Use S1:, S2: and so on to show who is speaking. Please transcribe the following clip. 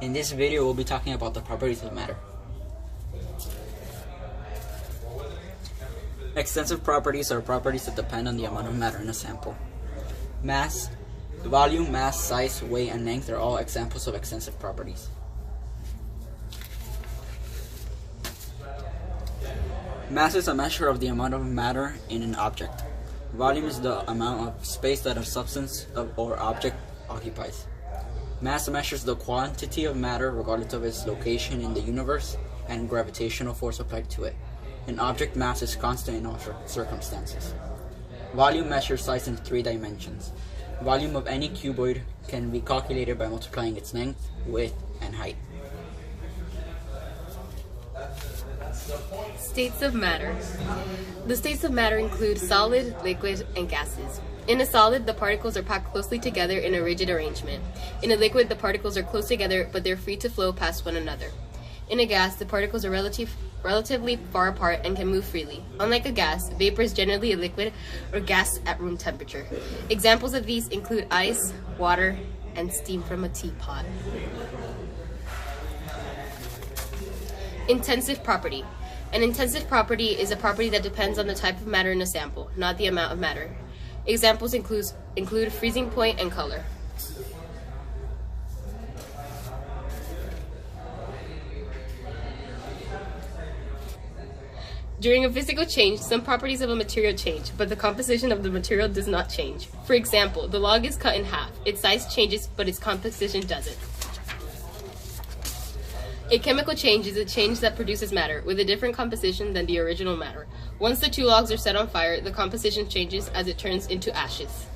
S1: In this video, we'll be talking about the properties of matter. Extensive properties are properties that depend on the amount of matter in a sample. Mass, volume, mass, size, weight, and length are all examples of extensive properties. Mass is a measure of the amount of matter in an object. Volume is the amount of space that a substance or object occupies. Mass measures the quantity of matter regardless of its location in the universe and gravitational force applied to it. An object mass is constant in all circumstances. Volume measures size in 3 dimensions. Volume of any cuboid can be calculated by multiplying its length, width, and height.
S2: States of matter. The states of matter include solid, liquid, and gases. In a solid, the particles are packed closely together in a rigid arrangement. In a liquid, the particles are close together, but they're free to flow past one another. In a gas, the particles are relatively far apart and can move freely. Unlike a gas, vapor is generally a liquid or gas at room temperature. Examples of these include ice, water, and steam from a teapot. Intensive property. An intensive property is a property that depends on the type of matter in a sample, not the amount of matter. Examples include freezing point and color. During a physical change, some properties of a material change, but the composition of the material does not change. For example, the log is cut in half. Its size changes, but its composition doesn't. A chemical change is a change that produces matter with a different composition than the original matter. Once the 2 logs are set on fire, the composition changes as it turns into ashes.